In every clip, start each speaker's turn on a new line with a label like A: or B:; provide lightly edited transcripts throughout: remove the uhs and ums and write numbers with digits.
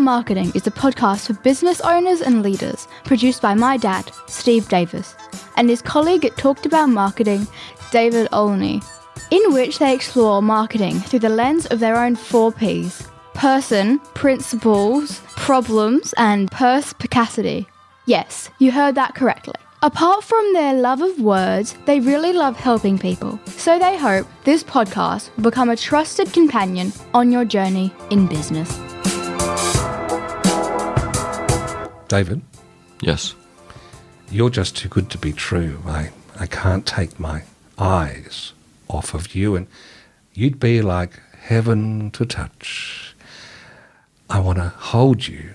A: Marketing is a podcast for business owners and leaders, produced by my dad, Steve Davis, and his colleague at Talked About Marketing, David Olney, in which they explore marketing through the lens of their own 4 Ps: person, principles, problems, and perspicacity. Yes, you heard that correctly. Apart from their love of words, they really love helping people. So they hope this podcast will become a trusted companion on your journey in business.
B: David?
C: Yes.
B: You're just too good to be true. I can't take my eyes off of you, and you'd be like heaven to touch. I want to hold you.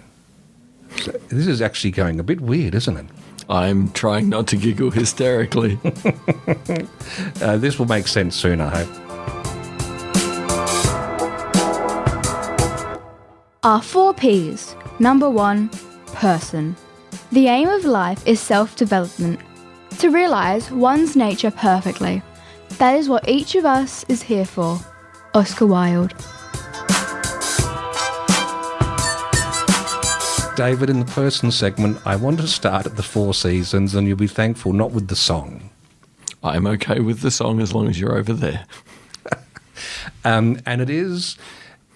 B: So this is actually going a bit weird, isn't it?
C: I'm trying not to giggle hysterically.
B: This will make sense soon, I hope.
A: Our 4 Ps. Number 1, person. The aim of life is self-development, to realise one's nature perfectly. That is what each of us is here for. Oscar Wilde.
B: David, in the person segment, I want to start at the 4 seasons, and you'll be thankful not with the song.
C: I'm okay with the song as long as you're over there.
B: And it is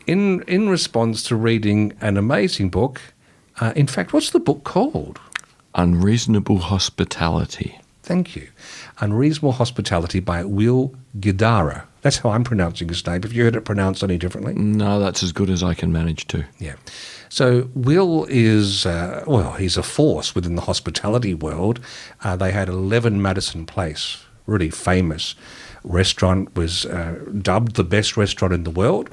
B: in response to reading an amazing book. In fact, what's the book called?
C: Unreasonable Hospitality.
B: Thank you. Unreasonable Hospitality by Will Guidara. That's how I'm pronouncing his name. Have you heard it pronounced any differently?
C: No, that's as good as I can manage to.
B: Yeah. So Will is, he's a force within the hospitality world. They had 11 Madison Place, really famous restaurant, was dubbed the best restaurant in the world,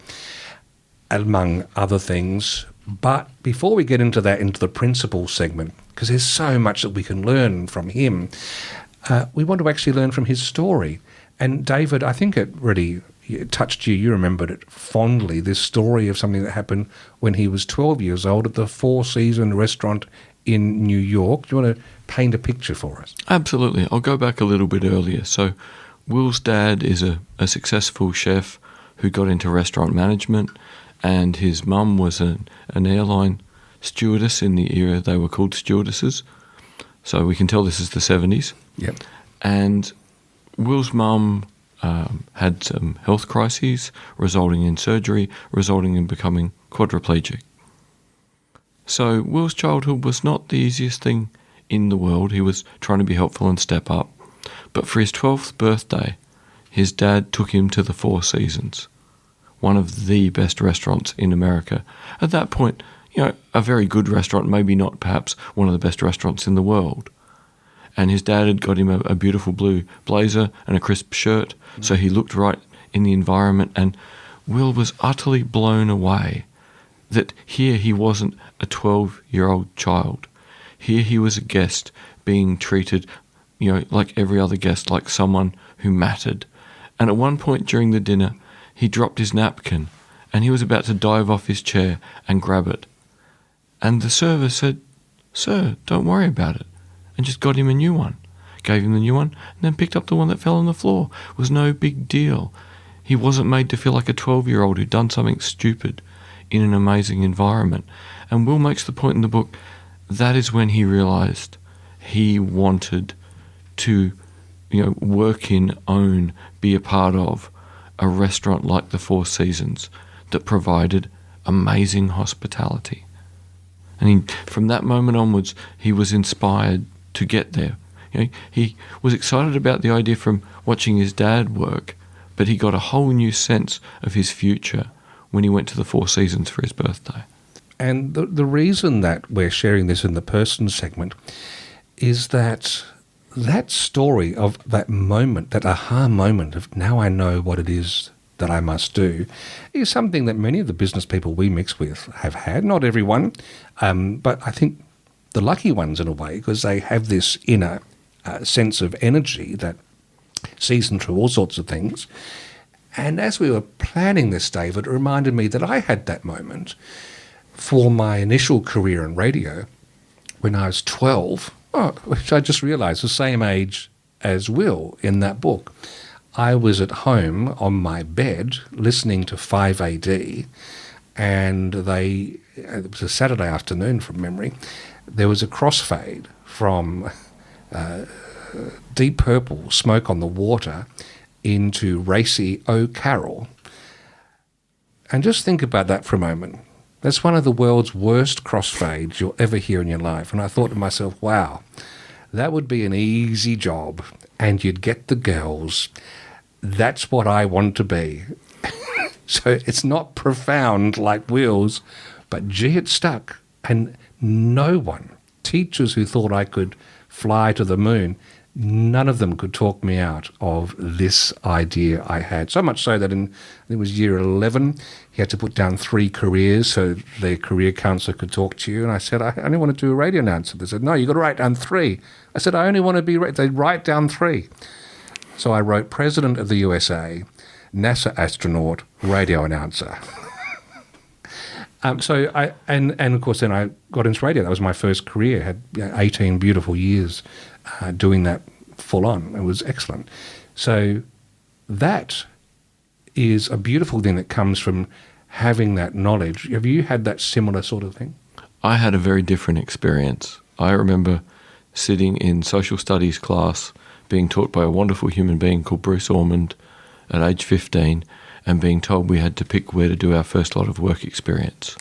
B: among other things. But before we get into that, into the principal segment, because there's so much that we can learn from him, we want to actually learn from his story. And David, I think it really touched you. You remembered it fondly, this story of something that happened when he was 12 years old at the Four Seasons restaurant in New York. Do you want to paint a picture for us?
C: Absolutely. I'll go back a little bit earlier. So Will's dad is a successful chef who got into restaurant management, and his mum was an airline stewardess. In the era they were called stewardesses. So we can tell this is the 70s.
B: Yep.
C: And Will's mum had some health crises, resulting in surgery, resulting in becoming quadriplegic. So Will's childhood was not the easiest thing in the world. He was trying to be helpful and step up. But for his 12th birthday, his dad took him to the Four Seasons, one of the best restaurants in America. At that point, a very good restaurant, maybe not perhaps one of the best restaurants in the world. And his dad had got him a beautiful blue blazer and a crisp shirt, so he looked right in the environment, and Will was utterly blown away that here he wasn't a 12-year-old child. Here he was a guest being treated, like every other guest, like someone who mattered. And at one point during the dinner, he dropped his napkin, and he was about to dive off his chair and grab it. And the server said, "Sir, don't worry about it," and just got him a new one. Gave him the new one, and then picked up the one that fell on the floor. It was no big deal. He wasn't made to feel like a 12-year-old who'd done something stupid in an amazing environment. And Will makes the point in the book, that is when he realised he wanted to, work in, own, be a part of a restaurant like the Four Seasons that provided amazing hospitality. And from that moment onwards, he was inspired to get there. He was excited about the idea from watching his dad work, but he got a whole new sense of his future when he went to the Four Seasons for his birthday.
B: And the reason that we're sharing this in the person segment is that story of that moment, that aha moment of now I know what it is that I must do, is something that many of the business people we mix with have had. Not everyone, but I think the lucky ones in a way, because they have this inner sense of energy that sees them through all sorts of things. And as we were planning this, David, it reminded me that I had that moment for my initial career in radio when I was 12, which I just realised the same age as Will in that book. I was at home on my bed listening to 5AD, and it was a Saturday afternoon from memory, there was a crossfade from Deep Purple, Smoke on the Water, into racy Oh Carol. And just think about that for a moment. That's one of the world's worst crossfades you'll ever hear in your life. And I thought to myself, wow, that would be an easy job, and you'd get the girls. That's what I want to be. So it's not profound like Will's, but gee, it stuck. And no one, teachers who thought I could fly to the moon, none of them could talk me out of this idea I had. So much so that it was year 11, he had to put down 3 careers so the career counsellor could talk to you. And I said, I only want to do a radio announcer. They said, no, you've got to write down 3. I said, I only want to be, they write down 3. So I wrote President of the USA, NASA astronaut, radio announcer. So of course then I got into radio. That was my first career. Had 18 beautiful years doing that full on. It was excellent. So that is a beautiful thing that comes from having that knowledge. Have you had that similar sort of thing?
C: I had a very different experience. I remember sitting in social studies class being taught by a wonderful human being called Bruce Ormond at age 15 and being told we had to pick where to do our first lot of work experience.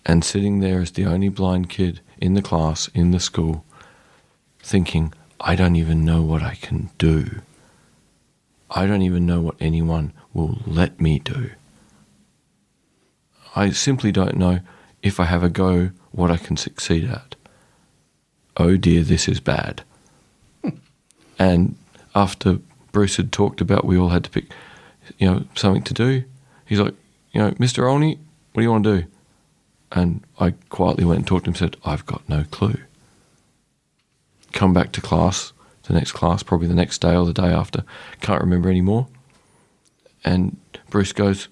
C: And sitting there as the only blind kid in the class, in the school, thinking, I don't even know what I can do. I don't even know what anyone will let me do. I simply don't know if I have a go what I can succeed at. Oh dear, this is bad. And after Bruce had talked about we all had to pick, something to do, he's like, Mr. Olney, what do you want to do? And I quietly went and talked to him and said, I've got no clue. Come back to class, the next class, probably the next day or the day after, can't remember anymore. And Bruce goes,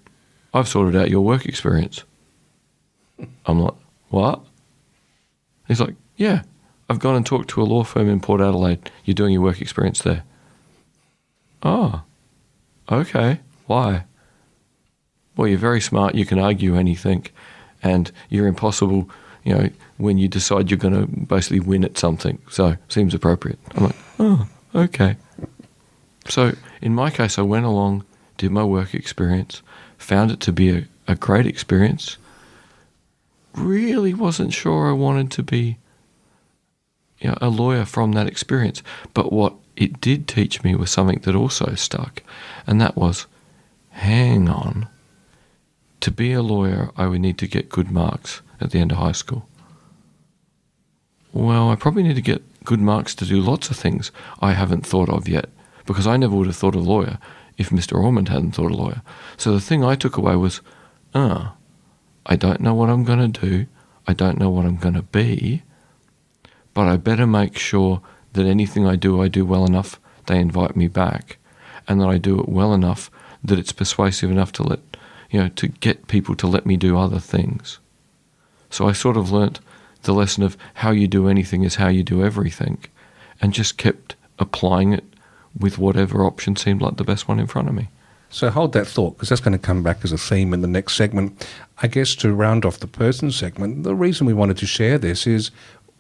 C: I've sorted out your work experience. I'm like, what? He's like, yeah, I've gone and talked to a law firm in Port Adelaide. You're doing your work experience there. Oh, okay. Why? Well, you're very smart. You can argue anything. And you're impossible, when you decide you're going to basically win at something. So, seems appropriate. I'm like, oh, okay. So, in my case, I went along, did my work experience, found it to be a great experience. Really wasn't sure I wanted to be a lawyer from that experience. But what it did teach me was something that also stuck. And that was, hang on. To be a lawyer, I would need to get good marks at the end of high school. Well, I probably need to get good marks to do lots of things I haven't thought of yet, because I never would have thought of lawyer if Mr. Ormond hadn't thought of lawyer. So the thing I took away was, I don't know what I'm going to do, I don't know what I'm going to be, but I better make sure that anything I do well enough, they invite me back, and that I do it well enough that it's persuasive enough to to get people to let me do other things. So I sort of learnt the lesson of how you do anything is how you do everything, and just kept applying it with whatever option seemed like the best one in front of me.
B: So hold that thought, because that's going to come back as a theme in the next segment. I guess to round off the person segment, the reason we wanted to share this is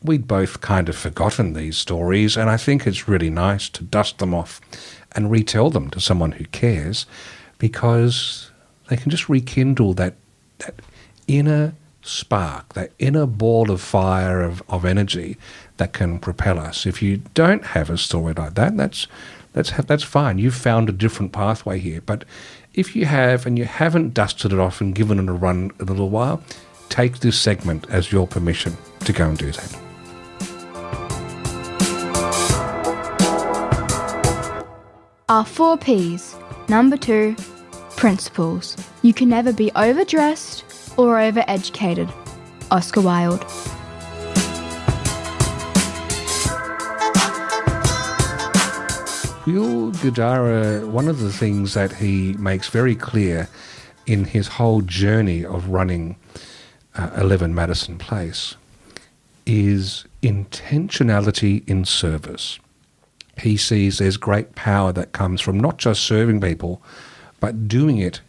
B: we'd both kind of forgotten these stories, and I think it's really nice to dust them off and retell them to someone who cares, because they can just rekindle that inner spark, that inner ball of fire of energy that can propel us. If you don't have a story like that, that's fine. You've found a different pathway here. But if you have and you haven't dusted it off and given it a run a little while, take this segment as your permission to go and do that.
A: Our 4 Ps. Number 2, principles. You can never be overdressed or overeducated. Oscar Wilde.
B: Will Guidara, one of the things that he makes very clear in his whole journey of running 11 Madison Place is intentionality in service. He sees there's great power that comes from not just serving people, but doing it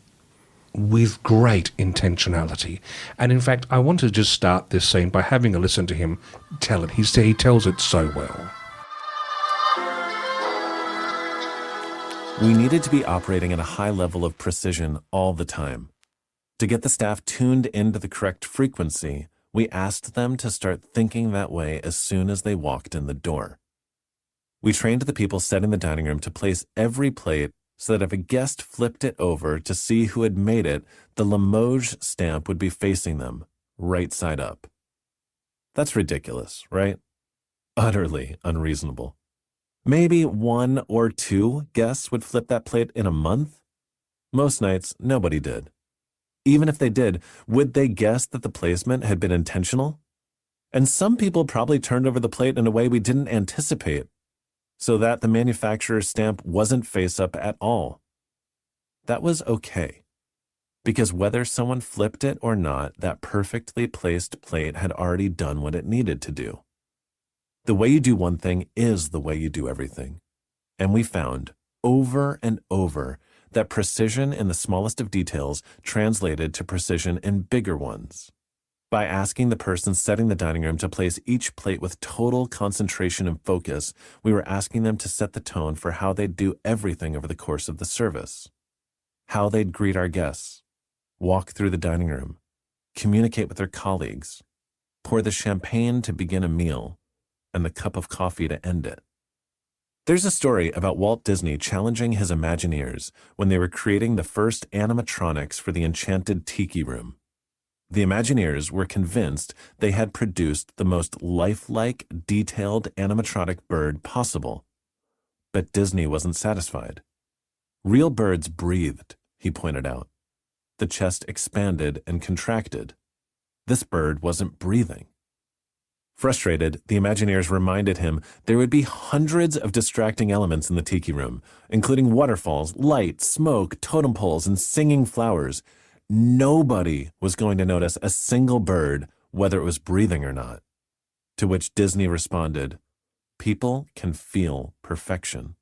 B: with great intentionality. And in fact, I want to just start this scene by having a listen to him tell it. He tells it so well.
D: We needed to be operating at a high level of precision all the time. To get the staff tuned into the correct frequency, we asked them to start thinking that way as soon as they walked in the door. We trained the people setting the dining room to place every plate so that if a guest flipped it over to see who had made it, the Limoges stamp would be facing them, right side up. That's ridiculous, right? Utterly unreasonable. Maybe 1 or 2 guests would flip that plate in a month. Most nights, nobody did. Even if they did, would they guess that the placement had been intentional? And some people probably turned over the plate in a way we didn't anticipate, so that the manufacturer's stamp wasn't face up at all. That was okay, because whether someone flipped it or not, that perfectly placed plate had already done what it needed to do. The way you do one thing is the way you do everything. And we found, over and over, that precision in the smallest of details translated to precision in bigger ones. By asking the person setting the dining room to place each plate with total concentration and focus, we were asking them to set the tone for how they'd do everything over the course of the service. How they'd greet our guests, walk through the dining room, communicate with their colleagues, pour the champagne to begin a meal, and the cup of coffee to end it. There's a story about Walt Disney challenging his Imagineers when they were creating the first animatronics for the Enchanted Tiki Room. The Imagineers were convinced they had produced the most lifelike, detailed animatronic bird possible. But Disney wasn't satisfied. Real birds breathed, he pointed out. The chest expanded and contracted. This bird wasn't breathing. Frustrated, the Imagineers reminded him there would be hundreds of distracting elements in the tiki room, including waterfalls, light, smoke, totem poles, and singing flowers. Nobody was going to notice a single bird, whether it was breathing or not. To which Disney responded, "People can feel perfection.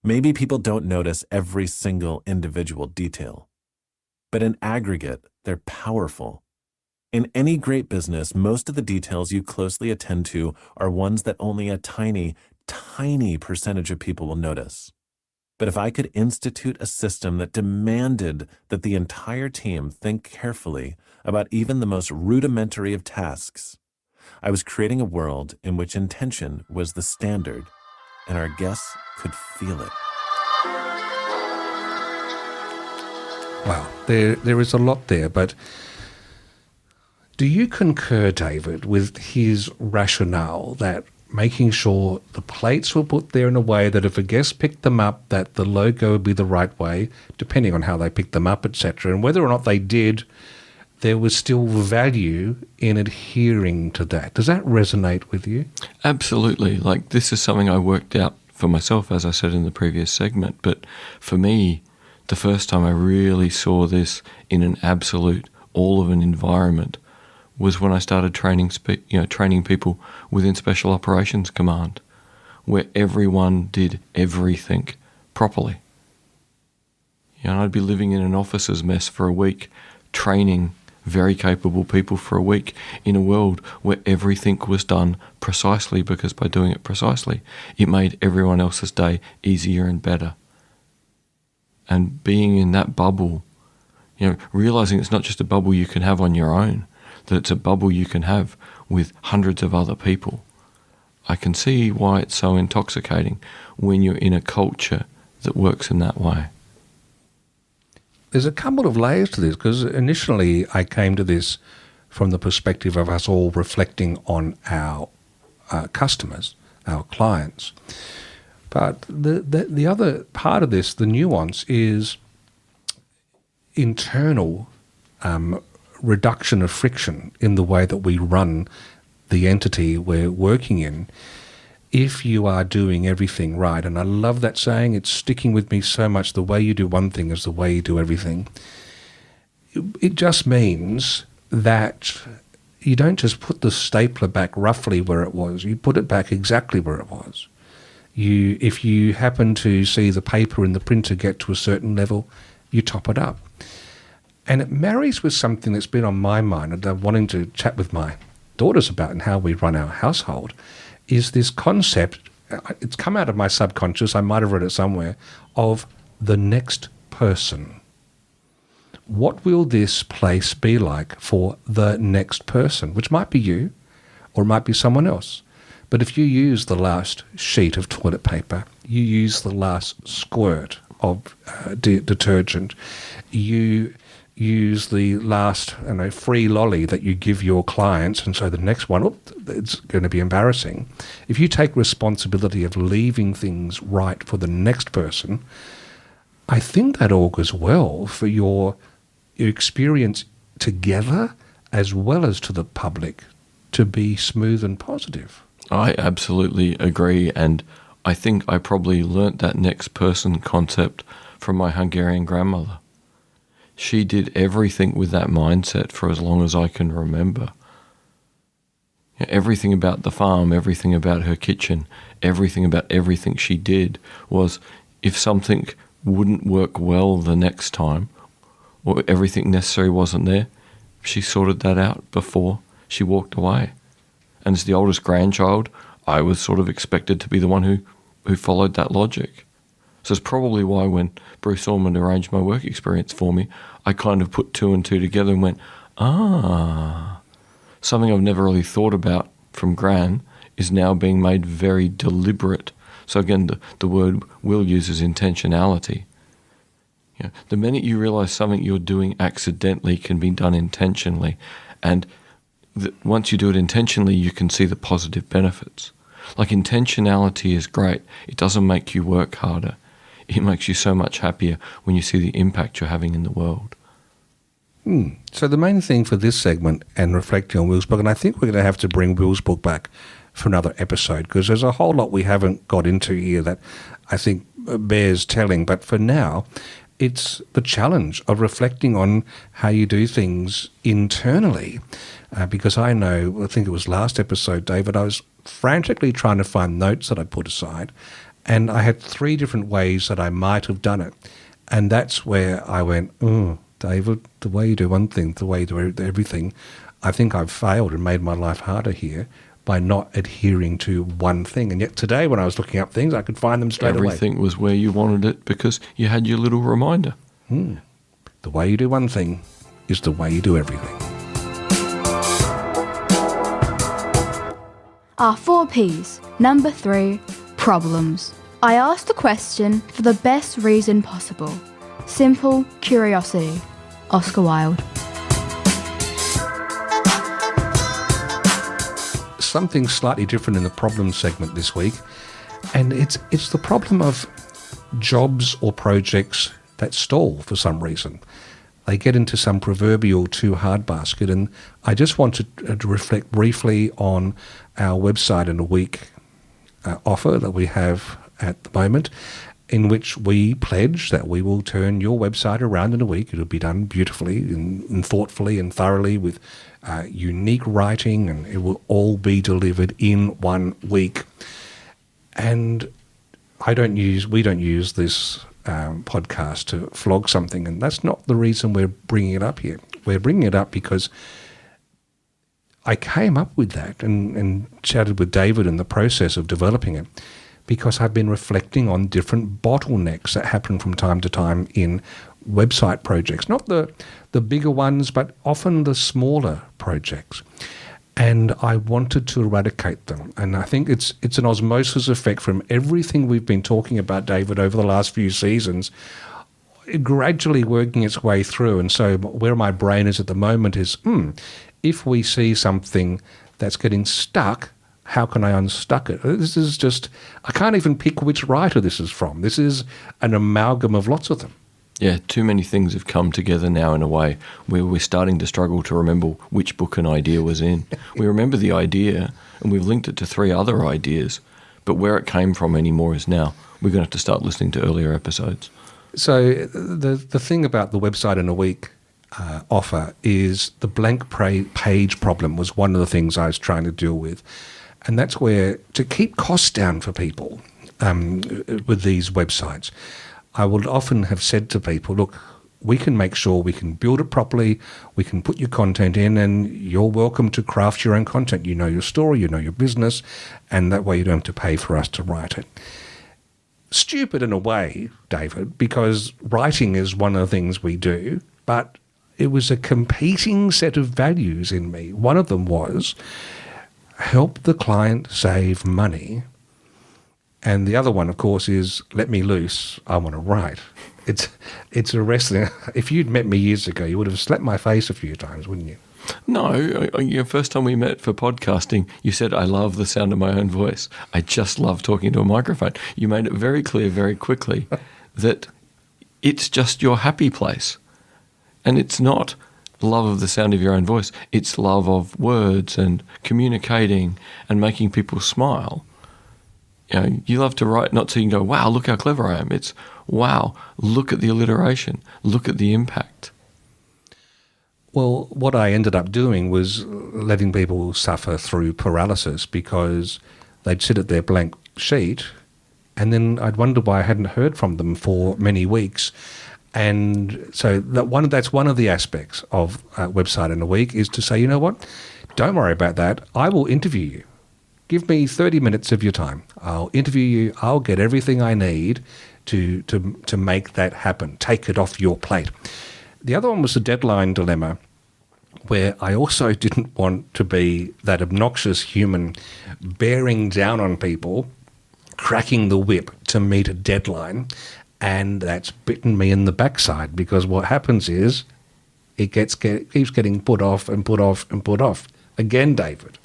D: Maybe people don't notice every single individual detail, but in aggregate, they're powerful. In any great business, most of the details you closely attend to are ones that only a tiny, tiny percentage of people will notice. But if I could institute a system that demanded that the entire team think carefully about even the most rudimentary of tasks, I was creating a world in which intention was the standard, and our guests could feel it."
B: Wow, there is a lot there, but do you concur, David, with his rationale that making sure the plates were put there in a way that if a guest picked them up, that the logo would be the right way, depending on how they picked them up, etc., and whether or not they did, there was still value in adhering to that? Does that resonate with you?
C: Absolutely. Like, this is something I worked out for myself, as I said in the previous segment, but for me, the first time I really saw this in an absolute, all of an environment was when I started training people within Special Operations Command, where everyone did everything properly. And I'd be living in an officer's mess for a week, training very capable people for a week in a world where everything was done precisely, because by doing it precisely, it made everyone else's day easier and better. And being in that bubble, realizing it's not just a bubble you can have on your own, that it's a bubble you can have with hundreds of other people. I can see why it's so intoxicating when you're in a culture that works in that way.
B: There's a couple of layers to this, because initially I came to this from the perspective of us all reflecting on our customers, our clients. But the other part of this, the nuance, is internal reduction of friction in the way that we run the entity we're working in, if you are doing everything right. And I love that saying. It's sticking with me so much. The way you do one thing is the way you do everything. It just means that you don't just put the stapler back roughly where it was. You put it back exactly where it was. If you happen to see the paper in the printer get to a certain level, you top it up. And it marries with something that's been on my mind and I'm wanting to chat with my daughters about and how we run our household, is this concept, it's come out of my subconscious, I might have read it somewhere, of the next person. What will this place be like for the next person, which might be you or it might be someone else. But if you use the last sheet of toilet paper, you use the last squirt of detergent, you use the last free lolly that you give your clients, and so the next one, it's going to be embarrassing. If you take responsibility of leaving things right for the next person, I think that augurs well for your experience together as well as to the public to be smooth and positive.
C: I absolutely agree, and I think I probably learnt that next person concept from my Hungarian grandmother. She did everything with that mindset for as long as I can remember. Everything about the farm, everything about her kitchen, everything about everything she did was, if something wouldn't work well the next time, or everything necessary wasn't there, she sorted that out before she walked away. And as the oldest grandchild, I was sort of expected to be the one who followed that logic. So it's probably why when Bruce Ormond arranged my work experience for me, I kind of put two and two together and went, something I've never really thought about from Gran is now being made very deliberate. So again, the word Will uses intentionality. The minute you realize something you're doing accidentally can be done intentionally, and once you do it intentionally, you can see the positive benefits. Like, intentionality is great. It doesn't make you work harder. It makes you so much happier when you see the impact you're having in the world.
B: So the main thing for this segment and reflecting on Will's book, and I think we're going to have to bring Will's book back for another episode because there's a whole lot we haven't got into here that I think bears telling. But for now, it's the challenge of reflecting on how you do things internally. Because I think it was last episode, David, I was frantically trying to find notes that I put aside, and I had 3 different ways that I might have done it. And that's where I went, David, the way you do one thing, the way you do everything, I think I've failed and made my life harder here by not adhering to one thing. And yet today when I was looking up things, I could find them straight away.
C: Everything was where you wanted it because you had your little reminder.
B: The way you do one thing is the way you do everything.
A: Our 4 Ps. Number 3, problems. I asked the question for the best reason possible. Simple curiosity. Oscar Wilde.
B: Something slightly different in the problem segment this week, and it's the problem of jobs or projects that stall for some reason. They get into some proverbial too hard basket, and I just wanted to reflect briefly on our website in a week offer that we have at the moment, in which we pledge that we will turn your website around in a week. It'll be done beautifully and thoughtfully and thoroughly with unique writing, and it will all be delivered in 1 week. And we don't use this podcast to flog something, and that's not the reason we're bringing it up here. We're bringing it up because I came up with that and chatted with David in the process of developing it, because I've been reflecting on different bottlenecks that happen from time to time in website projects, not the bigger ones, but often the smaller projects. And I wanted to eradicate them. And I think it's an osmosis effect from everything we've been talking about, David, over the last few seasons, gradually working its way through. And so where my brain is at the moment is, if we see something that's getting stuck, how can I unstuck it? This is just, I can't even pick which writer this is from. This is an amalgam of lots of them.
C: Yeah, too many things have come together now in a way where we're starting to struggle to remember which book an idea was in. We remember the idea and we've linked it to 3 other ideas, but where it came from anymore is now we're going to have to start listening to earlier episodes.
B: So the thing about the website in a week offer is the blank page problem was one of the things I was trying to deal with. And that's where, to keep costs down for people with these websites, I would often have said to people, look, we can make sure we can build it properly, we can put your content in, and you're welcome to craft your own content. You know your story, you know your business, and that way you don't have to pay for us to write it. Stupid in a way, David, because writing is one of the things we do, but it was a competing set of values in me. One of them was help the client save money. And the other one, of course, is let me loose, I want to write. It's arresting. If you'd met me years ago, you would have slapped my face a few times, wouldn't you?
C: No, first time we met for podcasting, you said, I love the sound of my own voice. I just love talking to a microphone. You made it very clear very quickly that it's just your happy place. And it's not love of the sound of your own voice. It's love of words and communicating and making people smile. You love to write not so you can go, wow, look how clever I am. It's, wow, look at the alliteration. Look at the impact.
B: Well, what I ended up doing was letting people suffer through paralysis because they'd sit at their blank sheet and then I'd wonder why I hadn't heard from them for many weeks. And so that's one of the aspects of Website in a Week is to say, you know what, don't worry about that. I will interview you. Give me 30 minutes of your time. I'll interview you. I'll get everything I need to make that happen. Take it off your plate. The other one was the deadline dilemma, where I also didn't want to be that obnoxious human bearing down on people, cracking the whip to meet a deadline, and that's bitten me in the backside because what happens is it keeps getting put off and put off and put off. Again, David,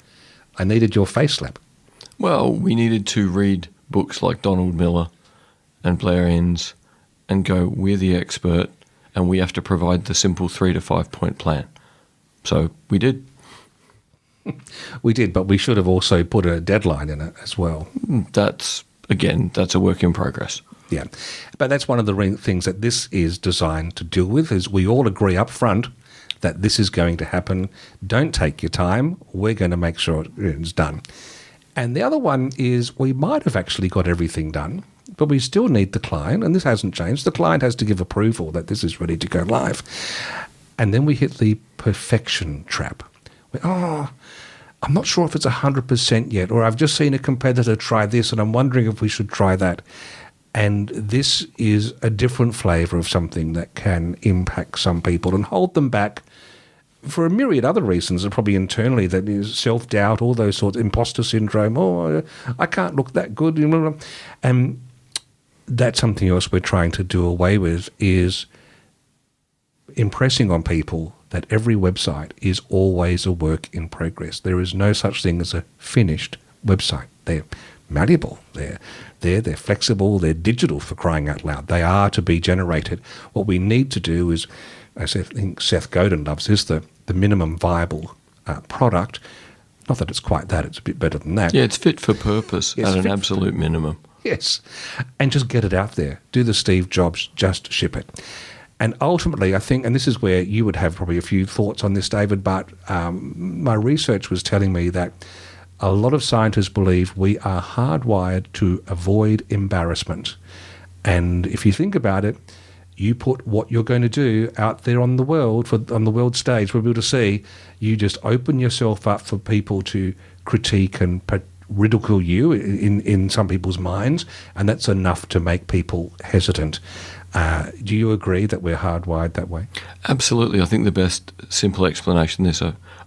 B: I needed your face slap.
C: Well, we needed to read books like Donald Miller and Blair Enns and go, we're the expert and we have to provide the simple 3 to 5 point plan. So we did.
B: We did, but we should have also put a deadline in it as well.
C: That's a work in progress.
B: Yeah, but that's one of the things that this is designed to deal with, is we all agree up front that this is going to happen. Don't take your time. We're going to make sure it's done. And the other one is we might have actually got everything done, but we still need the client, and this hasn't changed. The client has to give approval that this is ready to go live. And then we hit the perfection trap. I'm not sure if it's 100% yet, or I've just seen a competitor try this and I'm wondering if we should try that. And this is a different flavour of something that can impact some people and hold them back for a myriad other reasons, and probably internally, that is self-doubt, all those sorts, imposter syndrome, I can't look that good. And that's something else we're trying to do away with, is impressing on people that every website is always a work in progress. There is no such thing as a finished website. They're malleable, they're flexible, they're digital, for crying out loud. They are to be generated. What we need to do is, I think Seth Godin loves this, the minimum viable product. Not that it's quite that, it's a bit better than that.
C: Yeah, it's fit for purpose at an absolute minimum.
B: Yes, and just get it out there. Do the Steve Jobs, just ship it. And ultimately, I think, and this is where you would have probably a few thoughts on this, David, but my research was telling me that a lot of scientists believe we are hardwired to avoid embarrassment. And if you think about it, you put what you're going to do out there on the world, on the world stage for people to see. You just open yourself up for people to critique and ridicule you in some people's minds, and that's enough to make people hesitant. Do you agree that we're hardwired that way?
C: Absolutely. I think the best simple explanation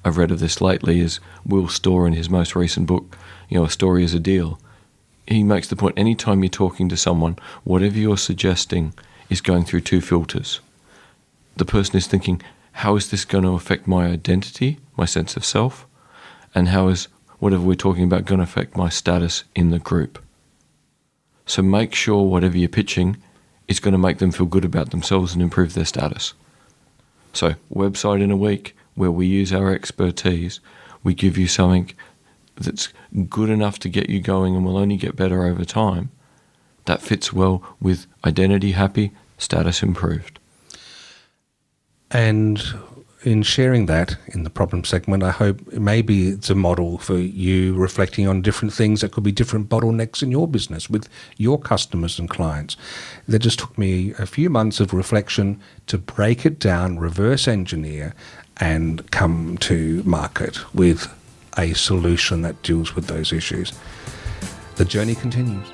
C: I've read of this lately is Will Storr in his most recent book, A Story is a Deal. He makes the point, anytime you're talking to someone, whatever you're suggesting is going through two filters. The person is thinking, how is this going to affect my identity, my sense of self? And how is whatever we're talking about going to affect my status in the group? So make sure whatever you're pitching is going to make them feel good about themselves and improve their status. So, Website in a Week, where we use our expertise, we give you something that's good enough to get you going and will only get better over time. That fits well with identity happy, status improved.
B: And in sharing that in the problem segment, I hope maybe it's a model for you reflecting on different things that could be different bottlenecks in your business with your customers and clients. That just took me a few months of reflection to break it down, reverse engineer, and come to market with a solution that deals with those issues. The journey continues.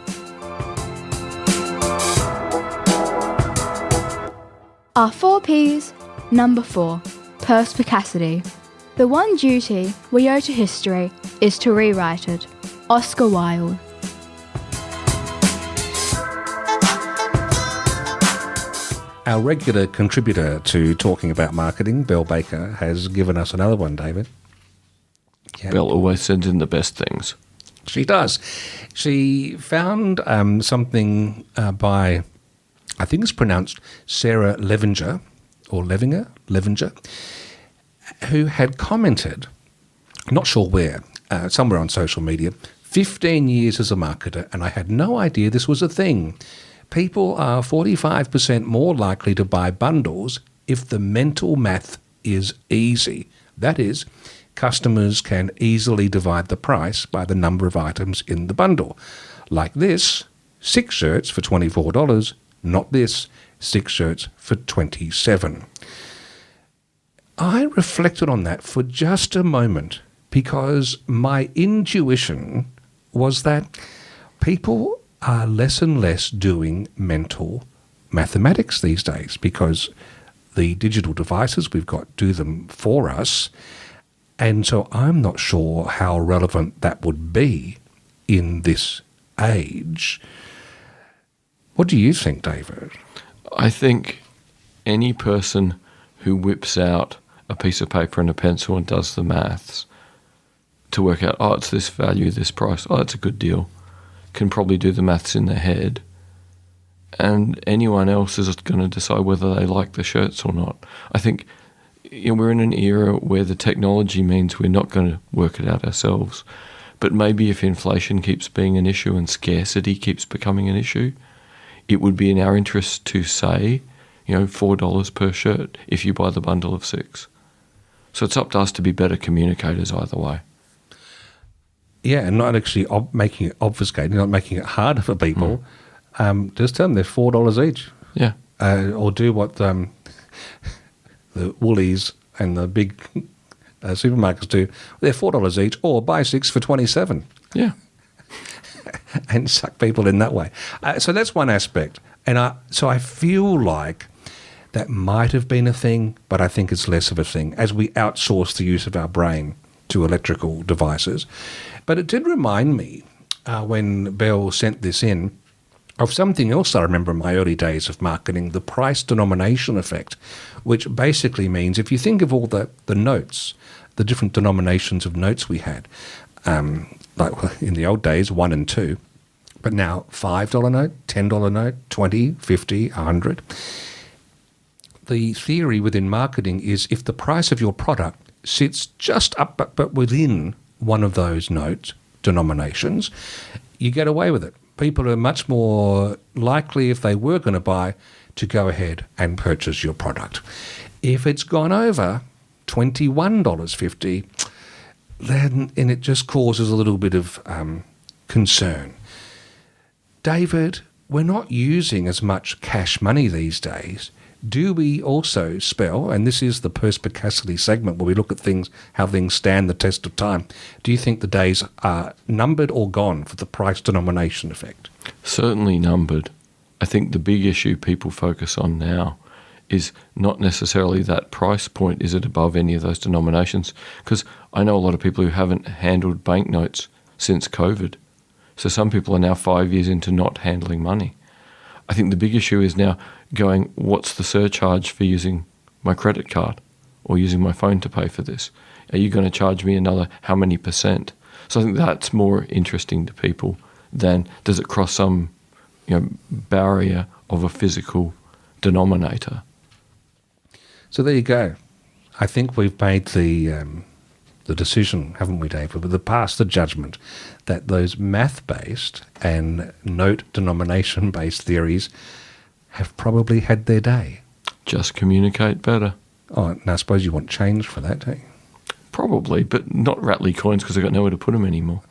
A: Our 4 Ps. Number 4. Perspicacity. The one duty we owe to history is to rewrite it. Oscar Wilde.
B: Our regular contributor to talking about marketing, Belle Baker, has given us another one, David. Yeah.
C: Belle always sends in the best things.
B: She does. She found something by, I think it's pronounced Sarah Levinger, or Levinger, who had commented, not sure where, somewhere on social media, 15 years as a marketer, and I had no idea this was a thing. People are 45% more likely to buy bundles if the mental math is easy. That is, customers can easily divide the price by the number of items in the bundle. Like this, 6 shirts for $24, not this, 6 shirts for $27. I reflected on that for just a moment because my intuition was that people are less and less doing mental mathematics these days because the digital devices we've got do them for us. And so I'm not sure how relevant that would be in this age. What do you think, David?
C: I think any person who whips out a piece of paper and a pencil and does the maths to work out, oh, it's this value, this price, oh, it's a good deal, can probably do the maths in their head. And anyone else is going to decide whether they like the shirts or not. I think we're in an era where the technology means we're not going to work it out ourselves. But maybe if inflation keeps being an issue and scarcity keeps becoming an issue, it would be in our interest to say, $4 per shirt if you buy the bundle of 6. So it's up to us to be better communicators either way.
B: Yeah, and not actually making it obfuscating, not making it harder for people. Just tell them they're $4 each.
C: Yeah.
B: Or do what the Woolies and the big supermarkets do. They're $4 each, or buy 6 for $27.
C: Yeah.
B: And suck people in that way. So that's one aspect. And I feel like that might have been a thing, but I think it's less of a thing as we outsource the use of our brain to electrical devices. But it did remind me, when Belle sent this in, of something else I remember in my early days of marketing, the price denomination effect, which basically means if you think of all the notes, the different denominations of notes we had, like in the old days, 1 and 2, but now $5 note, $10 note, 20, 50, 100. The theory within marketing is if the price of your product sits just up but within one of those note denominations, you get away with it. People are much more likely, if they were going to buy, to go ahead and purchase your product. If it's gone over $21.50, then it just causes a little bit of concern. David, we're not using as much cash money these days. Do we also spell, and this is the perspicacity segment where we look at things, how things stand the test of time, do you think the days are numbered or gone for the price denomination effect?
C: Certainly numbered. I think the big issue people focus on now is not necessarily that price point, is it above any of those denominations? Because I know a lot of people who haven't handled banknotes since COVID. So some people are now 5 years into not handling money. I think the big issue is now going, what's the surcharge for using my credit card or using my phone to pay for this? Are you going to charge me another how many percent? So I think that's more interesting to people than does it cross some barrier of a physical denominator.
B: So there you go. I think we've made the decision, haven't we, David, with the judgment that those math-based and note denomination-based theories have probably had their day.
C: Just communicate better.
B: Oh, and I suppose you want change for that, don't you?
C: Probably, but not rattly coins because I've got nowhere to put them anymore.